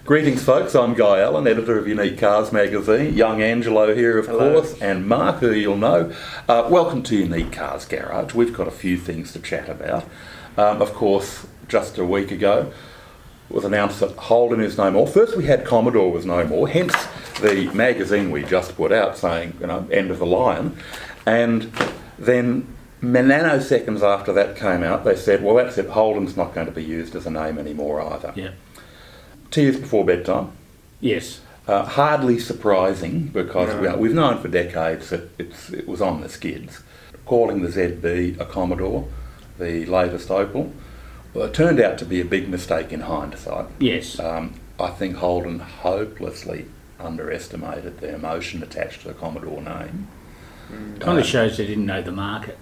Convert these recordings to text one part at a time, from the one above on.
Greetings folks, I'm Guy Allen, editor of Unique Cars magazine. Young Angelo here of course, and Mark, who you'll know. Welcome to Unique Cars Garage. We've got a few things to chat about. Of course, just a week ago it was announced that Holden is no more. First we had Commodore was no more, hence the magazine we just put out saying, end of the line. And then nanoseconds after that came out, they said, well, that's it, Holden's not going to be used as a name anymore either. Yeah. Tears before bedtime. Yes. Hardly surprising because we've known for decades that it was on the skids. Calling the ZB a Commodore, the latest Opel, well, it turned out to be a big mistake in hindsight. Yes. I think Holden hopelessly underestimated the emotion attached to the Commodore name. Kind of shows they didn't know the market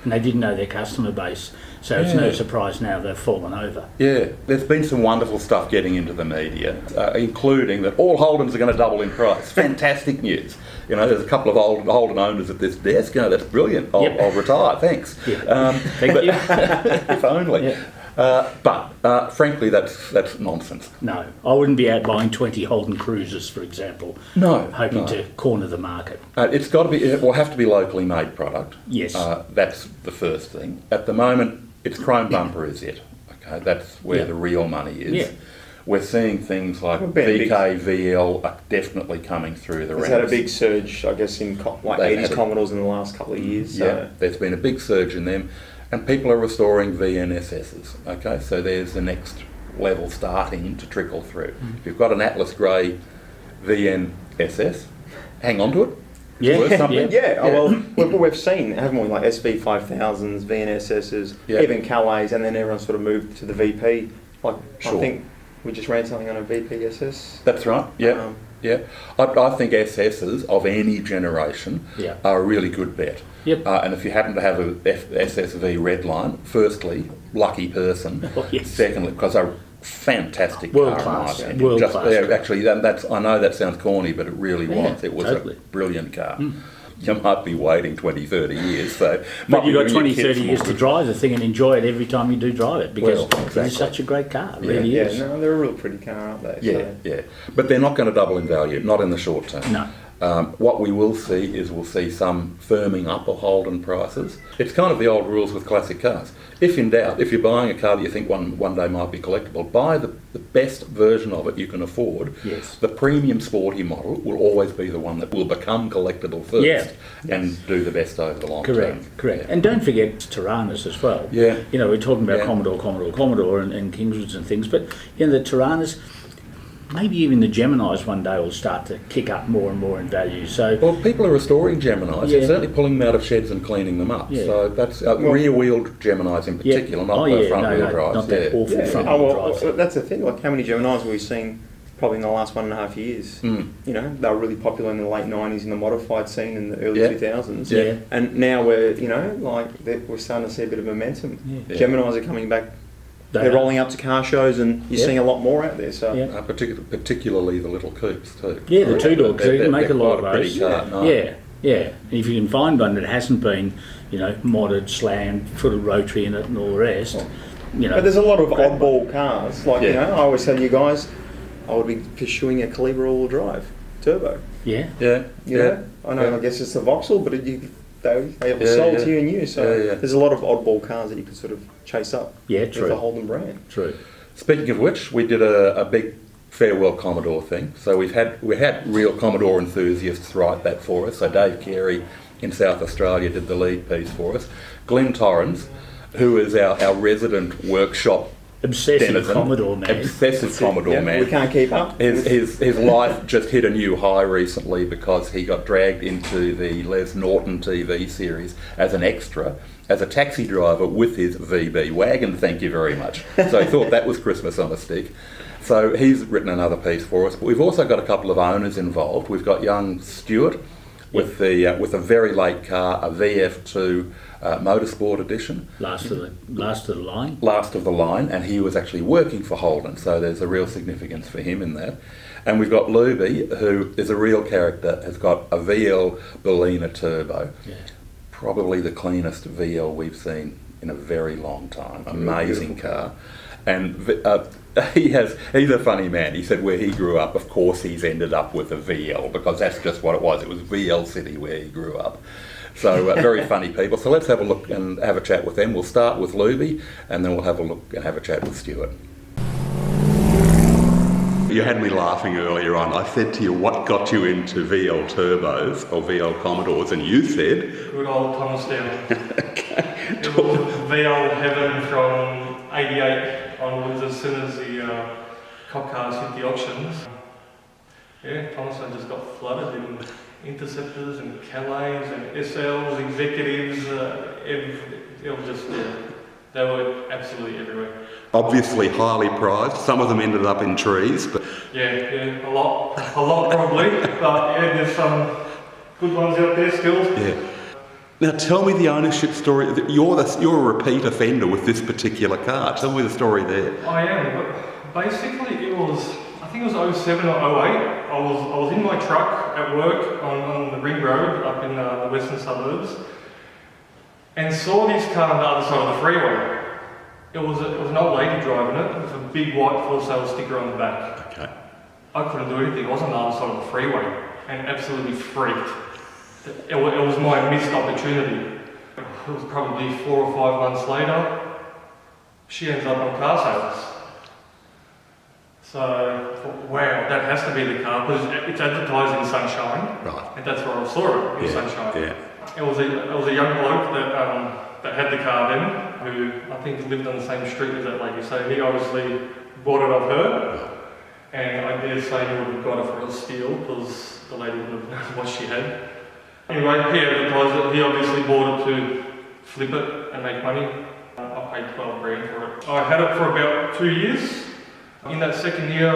and they didn't know their customer base, so it's no surprise now they've fallen over. Yeah, there's been some wonderful stuff getting into the media, including that all Holdens are going to double in price. Fantastic news. There's a couple of Holden owners at this desk. That's brilliant. I'll retire, thanks. Yeah. Thank you. If only. Yeah. But frankly, that's nonsense. No, I wouldn't be out buying 20 Holden Cruisers, for example. No, hoping to corner the market. It's got to be. It will have to be locally made product. Yes. That's the first thing. At the moment, it's chrome bumper is it. Okay, that's where the real money is. Yeah. We're seeing things like VK, VL are definitely coming through the ranks. There's had a big surge, I guess, in 80s Commodores in the last couple of years. Yeah, there's been a big surge in them. And people are restoring VNSSs, okay? So there's the next level starting to trickle through. If you've got an Atlas Grey VNSS, hang on to it. Yeah, Worth something. Well, we've seen, haven't we, like SV5000s, VNSSs, even Calais, and then everyone sort of moved to the VP. I think we just ran something on a VPSS. That's right, yeah. I think SSs of any generation are a really good bet. Yep. And if you happen to have a SSV redline, firstly, lucky person. Oh, yes. Secondly, because they're fantastic World car. class. World class. Actually, I know that sounds corny, but it really was. It was totally. a brilliant car. You might be waiting 20, 30 years. But you've got 20, 30 years to drive the thing and enjoy it every time you do drive it, because it's such a great car. It really is. Yeah, no, they're a real pretty car, aren't they? Yeah. But they're not going to double in value, not in the short term. No. What we will see is we'll see some firming up of Holden prices. It's kind of the old rules with classic cars. If in doubt, if you're buying a car that you think one day might be collectible, buy the best version of it you can afford. Yes. The premium sporty model will always be the one that will become collectible first and do the best over the long term. Correct. Yeah. And don't forget Tiranas as well. Yeah. We're talking about Commodore and Kingswoods and things, but the Tiranas, maybe even the Geminis one day will start to kick up more and more in value. So, well, people are restoring Geminis. They're certainly pulling them out of sheds and cleaning them up. Yeah. So that's rear-wheeled Geminis in particular, not the front-wheel drives. Not that awful front-wheel drives. That's the thing. Like, how many Geminis have we seen probably in the last 1.5 years? They were really popular in the late 90s in the modified scene in the early 2000s. Yeah. And now we're starting to see a bit of momentum. Yeah. Geminis are coming back. They're rolling up to car shows, and you're seeing a lot more out there. So, particularly the little coupes too. Yeah, the two-door coupe. You make a lot of those. Yeah. And if you can find one that hasn't been, modded, slammed, sort of rotary in it, and all the rest. But there's a lot of oddball cars. Like I always tell you guys, I would be pursuing a Calibre all-wheel drive turbo. Yeah. I know. I guess it's the Vauxhall, but they have sold to you and you. So there's a lot of oddball cars that you can sort of chase up. Yeah, true. With the Holden brand. True. Speaking of which, we did a big farewell Commodore thing. So we had real Commodore enthusiasts write that for us. So Dave Carey in South Australia did the lead piece for us. Glenn Torrens, who is our resident workshop obsessive Commodore man. Obsessive Commodore man. We can't keep up. His life just hit a new high recently because he got dragged into the Les Norton TV series as an extra, as a taxi driver with his VB wagon, thank you very much. So he thought that was Christmas on a stick. So he's written another piece for us. But we've also got a couple of owners involved. We've got young Stuart with a very late car, a VF2 Motorsport Edition. Last of the line. Last of the line, and he was actually working for Holden, so there's a real significance for him in that. And we've got Lube, who is a real character, has got a VL Berlina Turbo. Yeah. Probably the cleanest VL we've seen in a very long time. Amazing car. And he's a funny man. He said where he grew up, of course, he's ended up with a VL because that's just what it was. It was VL City where he grew up. So very funny people. So let's have a look and have a chat with them. We'll start with Lube, and then we'll have a look and have a chat with Stuart. You had me laughing earlier on. I said to you, what got you into VL turbos or VL Commodores? And you said... Good old Thomas down. It was VL heaven from 88 onwards as soon as the cop cars hit the auctions. Yeah, Thomas, I just got flooded in Interceptors and Calais and SLs, executives, it was just, they were absolutely everywhere. Obviously highly prized. Some of them ended up in trees, but... Yeah, a lot probably, but yeah, there's some good ones out there still. Yeah. Now tell me the ownership story. You're a repeat offender with this particular car. Tell me the story there. I am, but basically I think it was 07 or 08. I was in my truck at work on the ring road up in the western suburbs and saw this car on the other side of the freeway. It was an old lady driving it with a big white for sale sticker on the back. Okay. I couldn't do anything. I was on the other side of the freeway and absolutely freaked. It was my missed opportunity. It was probably 4 or 5 months later. She ends up on car sales. So I thought, wow, that has to be the car because it's advertised in sunshine. Right. And that's where I saw it, in sunshine. Yeah. It was a young bloke that had the car then, who I think lived on the same street as that lady. So he obviously bought it off her. And I dare say he would have got it for a steal because the lady would have known what she had. Anyway, he advertised it. He obviously bought it to flip it and make money. I paid 12 grand for it. I had it for about 2 years. In that second year,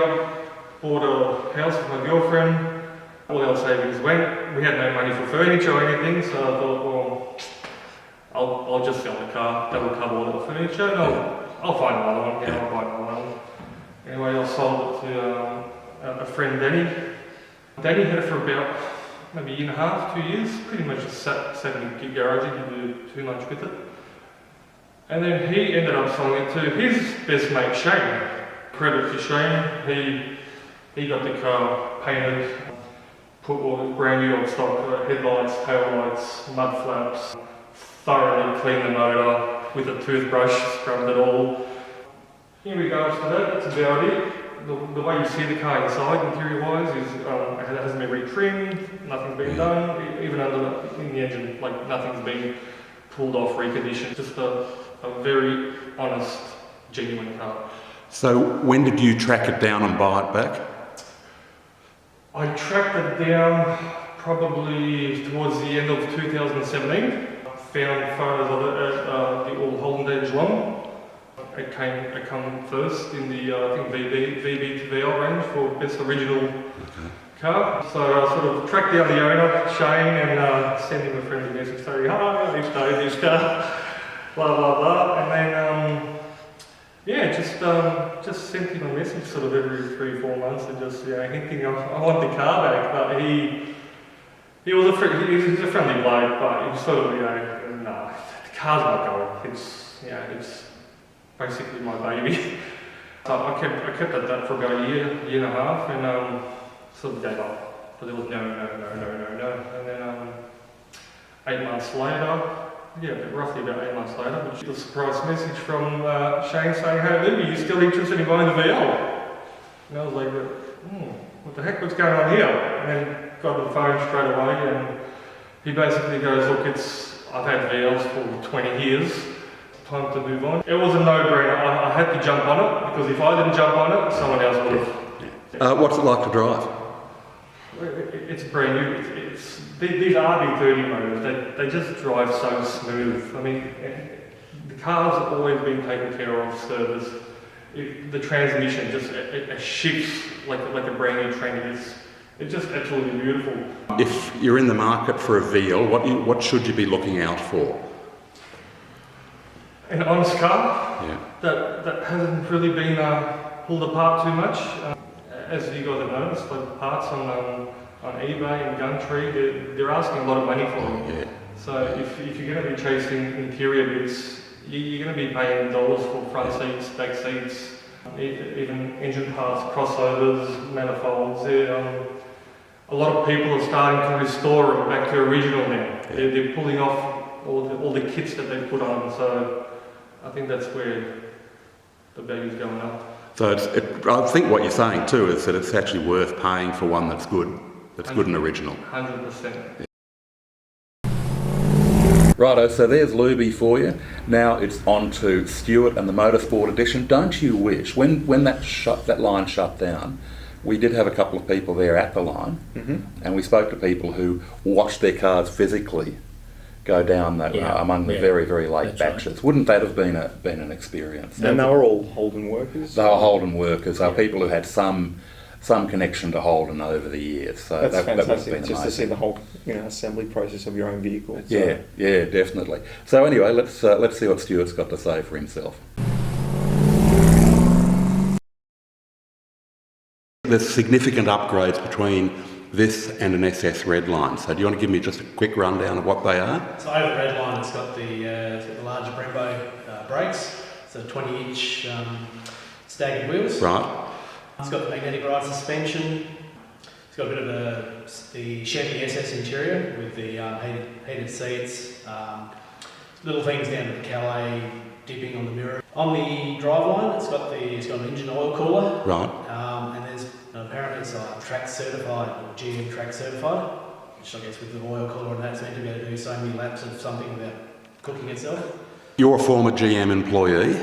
bought a house with my girlfriend. All our savings went. We had no money for furniture or anything, so I thought, well, I'll just sell the car. That will cover all the furniture. And I'll find another one. Yeah, I'll buy another one. Anyway, I sold it to a friend, Danny. Danny had it for about maybe a year and a half, 2 years. Pretty much just sat in the garage. He didn't do too much with it. And then he ended up selling it to his best mate, Shane. Credit to Shane. He got the car painted, put all brand new old stock headlights, taillights, mud flaps, thoroughly cleaned the motor with a toothbrush, scrubbed it all. In regards to that, that's about it. The way you see the car inside, interior-wise, is it hasn't been retrimmed, nothing's been done, even in the engine, like nothing's been pulled off, reconditioned. Just a very honest, genuine car. So when did you track it down and buy it back? I tracked it down probably towards the end of 2017. Found photos of it at the old Holden Edge Long. It came first in the I think VB to VL range for best original car. So I sort of tracked down the owner, Shane, and sent him a friendly message saying, "Hi, this car, blah blah blah," and then just sent him a message sort of every 3-4 months and just hinting I want the car back. But he was a friendly bloke, but he was sort of no, the car's not going. It's basically my baby. So I kept at that for about a year and a half, and sort of gave up. But there was no. And then 8 months later, roughly about 8 months later, which was a surprise message from Shane saying, "Hey Lube, are you still interested in buying the VL?" And I was like, what the heck, what's going on here? And then got the phone straight away, and he basically goes, "Look, I've had VLs for 20 years. Time to move on." It was a no-brainer. I had to jump on it because if I didn't jump on it, someone else would have. What's it like to drive? It's brand new. These RB30 motors, they just drive so smooth. I mean, the cars have always been taken care of, serviced. The transmission just it shifts like a brand new train. It's just absolutely beautiful. If you're in the market for a VL, what should you be looking out for? An honest car that hasn't really been pulled apart too much. As you guys have noticed, like parts on eBay and Gumtree, they're asking a lot of money for them. Yeah. So if you're going to be chasing interior bits, you're going to be paying dollars for front seats, back seats, even engine parts, crossovers, manifolds. A lot of people are starting to restore it back to original now. They're pulling off all the kits that they put on, so I think that's where the value's going up. So I think what you're saying too is that it's actually worth paying for one that's good and original. 100%. Righto, so there's Lube for you. Now it's on to Stuart and the Motorsport Edition. Don't you wish, when that line shut down, we did have a couple of people there at the line, and we spoke to people who watched their cars physically go down that among the very, very late batches. Right. Wouldn't that have been an experience? And they were all Holden workers? They were Holden workers. They were people who had some connection to Holden over the years. So that's fantastic. That would have been just amazing. To see the whole assembly process of your own vehicle. So. Yeah, definitely. So anyway, let's see what Stuart's got to say for himself. There's significant upgrades between this and an SS Redline. So do you want to give me just a quick rundown of what they are? So over the Redline, it's got the larger Brembo brakes. So 20-inch staggered wheels. Right. It's got the magnetic ride suspension. It's got a bit of the Chevy SS interior with the heated seats. Little things down to the Calais dipping on the mirror. On the driveline, it's got an engine oil cooler. Right. And there's apparently it's track certified or GM track certified, which I guess with the oil cooler and that's meant to be able to do so many laps of something without cooking itself. You're a former GM employee.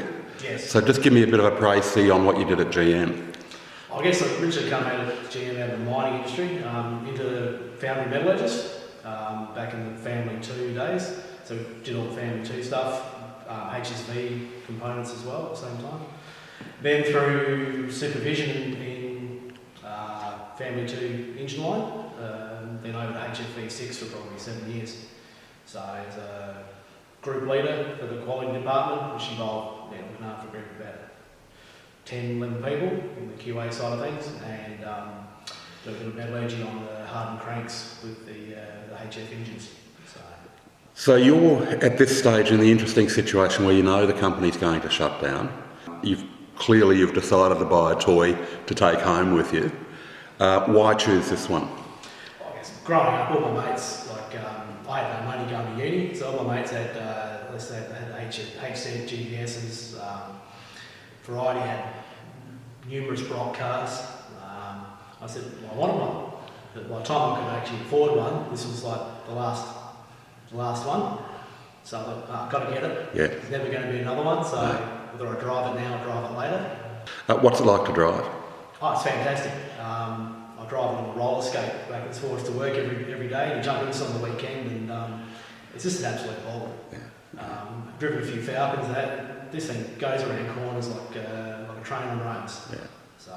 Yes. So just give me a bit of a précis on what you did at GM. I guess I originally come out of GM out of the mining industry into foundry metallurgist back in the Family 2 days. So did all the Family 2 stuff, HSV components as well at the same time. Then through supervision in Family 2 engine line, then over to HFV6 for probably 7 years. So as a group leader for the quality department, which involved looking after a group of about 10, 11 people in the QA side of things, and doing a bit of metallurgy on the hardened cranks with the HF engines. So you're at this stage in the interesting situation where you know the company's going to shut down. You've decided to buy a toy to take home with you. Why choose this one? I guess growing up, all my mates, I had no money going to uni, so all my mates had, HZ GVSs, Variety had numerous Brock cars. I said, well, I wanted one. But by the time I could actually afford one, this was like the last one. So I thought, I've got to get it. Yeah. There's never going to be another one, so whether I drive it now or drive it later. What's it like to drive? Oh, it's fantastic. I drive it on a roller skate back and forth to work every day, and jump in this on the weekend, and it's just an absolute ball. Yeah. I've driven a few Falcons. This thing goes around corners like a train on rails. Yeah. So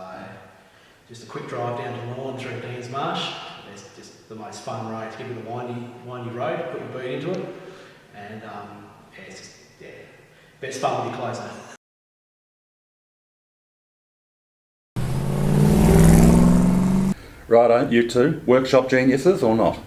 just a quick drive down to Lawn through Dean's Marsh. It's just the most fun road. Give it a windy road, put your boot into it, and it's just best fun with your clothes on. Righto, you two, workshop geniuses or not?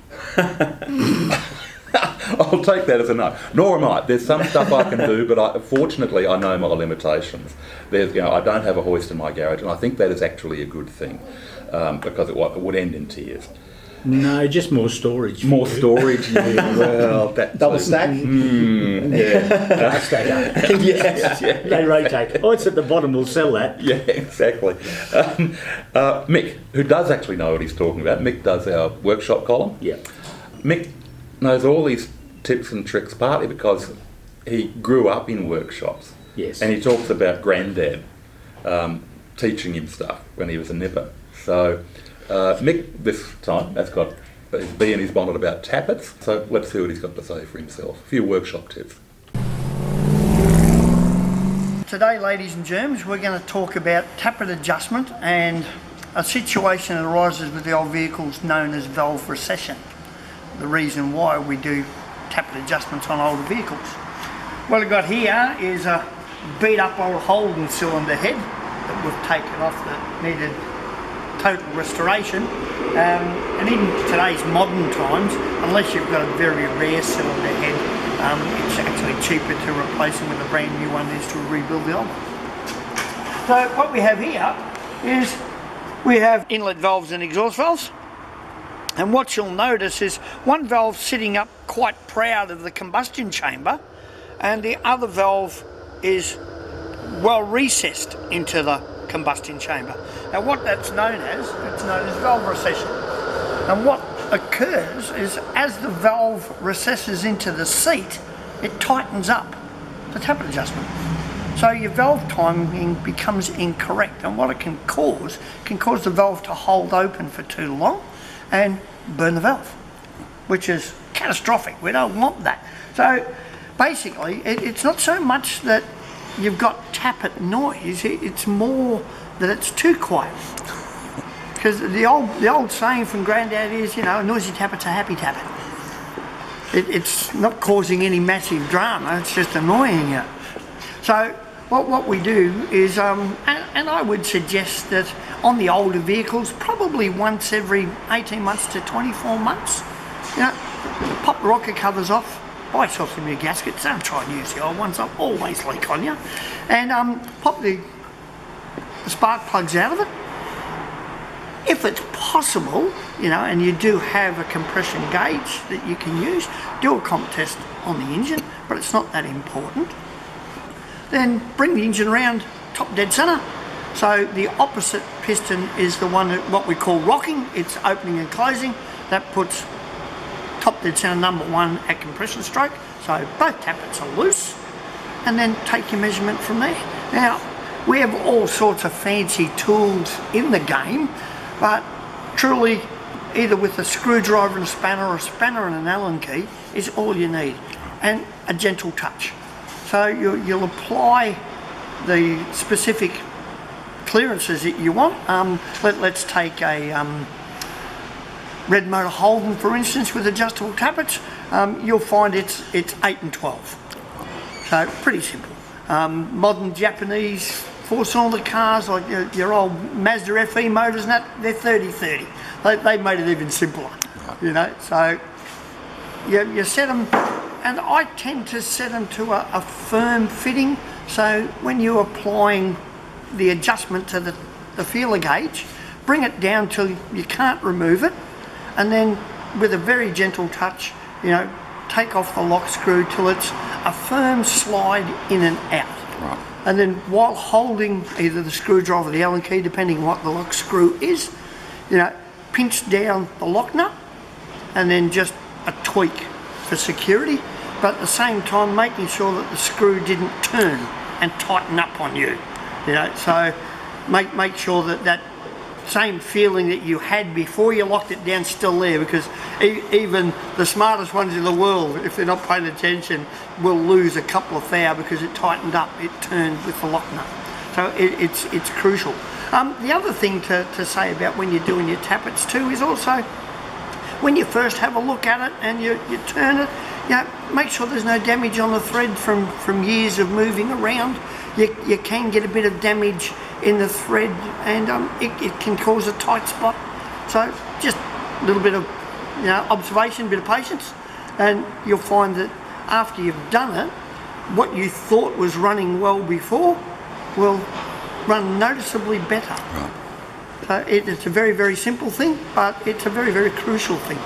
I'll take that as a no. Nor am I. There's some stuff I can do, but fortunately I know my limitations. I don't have a hoist in my garage, and I think that is actually a good thing because it would end in tears. No, just more storage. More storage, yeah. Well, double stack. Yeah, stack up. Yes. Yeah. They rotate. Oh, it's at the bottom. We'll sell that. Yeah, exactly. Mick, who does actually know what he's talking about. Mick does our workshop column. Yeah. Mick knows all these tips and tricks partly because he grew up in workshops. Yes. And he talks about Granddad teaching him stuff when he was a nipper. So Mick this time has got his bee in his bonnet about tappets. So let's see what he's got to say for himself. A few workshop tips. Today, ladies and germs, we're going to talk about tappet adjustment and a situation that arises with the old vehicles known as valve recession. The reason why we do tappet adjustments on older vehicles. What I've got here is a beat up old Holden cylinder head that we've taken off that needed total restoration. And in today's modern times, unless you've got a very rare cylinder head, It's actually cheaper to replace them with a brand new one than it is to rebuild the old one. So what we have here is we have inlet valves and exhaust valves. And what you'll notice is one valve sitting up quite proud of the combustion chamber, and the other valve is well recessed into the combustion chamber. Now what that's known as, it's known as valve recession. And what occurs is as the valve recesses into the seat, it tightens up the tappet adjustment. So your valve timing becomes incorrect, and what it can cause the valve to hold open for too long and burn the valve, which is catastrophic. We don't want that. So basically it's not so much that you've got tappet noise, it's more that it's too quiet. Because the old saying from Grandad is, you know, a noisy tappet's a happy tappet. It's not causing any massive drama, it's just annoying you. So what we do is, and I would suggest that on the older vehicles, probably once every 18 months to 24 months, you know, pop the rocker covers off, buy yourself some new gaskets, don't try and use the old ones, they'll always leak on you, and pop the spark plugs out of it. If it's possible, you know, and you do have a compression gauge that you can use, do a comp test on the engine, but it's not that important. Then bring the engine around top dead center. So the opposite piston is the one that what we call rocking. It's opening and closing. That puts top dead center number 1 at compression stroke. So both tappets are loose. And then take your measurement from there. Now, we have all sorts of fancy tools in the game, but truly either with a screwdriver and a spanner, or a spanner and an Allen key is all you need. And a gentle touch. So you'll apply the specific clearances that you want. Let's take a red motor Holden, for instance, with adjustable tappets. You'll find it's 8 and 12. So pretty simple. Modern Japanese 4-cylinder cars like your old Mazda FE motors and that, they're 30-30. They made it even simpler, you know. So you set them. And I tend to set them to a firm fitting, so when you're applying the adjustment to the feeler gauge, bring it down till you can't remove it, and then with a very gentle touch, you know, take off the lock screw till it's a firm slide in and out. Right. And then while holding either the screwdriver or the Allen key, depending on what the lock screw is, you know, pinch down the lock nut, and then just a tweak for security, but at the same time making sure that the screw didn't turn and tighten up on you. You know, so make sure that same feeling that you had before you locked it down still there, because even the smartest ones in the world, if they're not paying attention, will lose a couple of thou because it tightened up, it turned with the lock nut. So it's crucial. The other thing to say about when you're doing your tappets too is also when you first have a look at it and you turn it, you know, make sure there's no damage on the thread from years of moving around. You can get a bit of damage in the thread, and it can cause a tight spot. So just a little bit of, you know, observation, a bit of patience, and you'll find that after you've done it, what you thought was running well before will run noticeably better. Right. So it's a very, very simple thing, but it's a very, very crucial thing.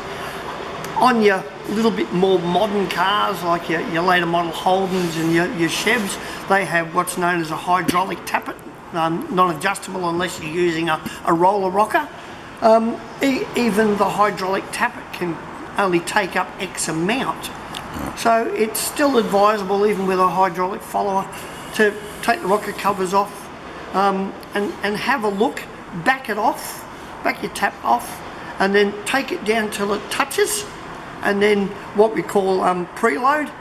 On your little bit more modern cars, like your later model Holdens and your Chevs, they have what's known as a hydraulic tappet, non-adjustable unless you're using a roller rocker. Even the hydraulic tappet can only take up X amount. So it's still advisable, even with a hydraulic follower, to take the rocker covers off and have a look, back it off, back your tap off, and then take it down till it touches, and then what we call preload,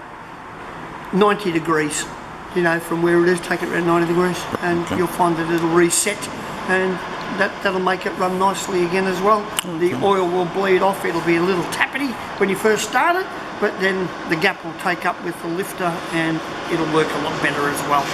90 degrees, you know, from where it is, take it around 90 degrees, and you'll find that it'll reset, and that'll make it run nicely again as well. The oil will bleed off, it'll be a little tappety when you first start it, but then the gap will take up with the lifter and it'll work a lot better as well.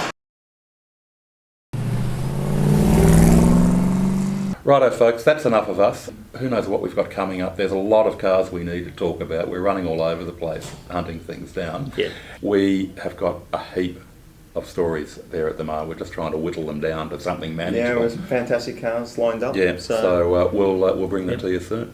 Righto, folks, that's enough of us. Who knows what we've got coming up? There's a lot of cars we need to talk about. We're running all over the place, hunting things down. Yeah. We have got a heap of stories there at the moment. We're just trying to whittle them down to something manageable. Yeah, it was fantastic cars lined up. Yeah, so we'll bring them to you soon.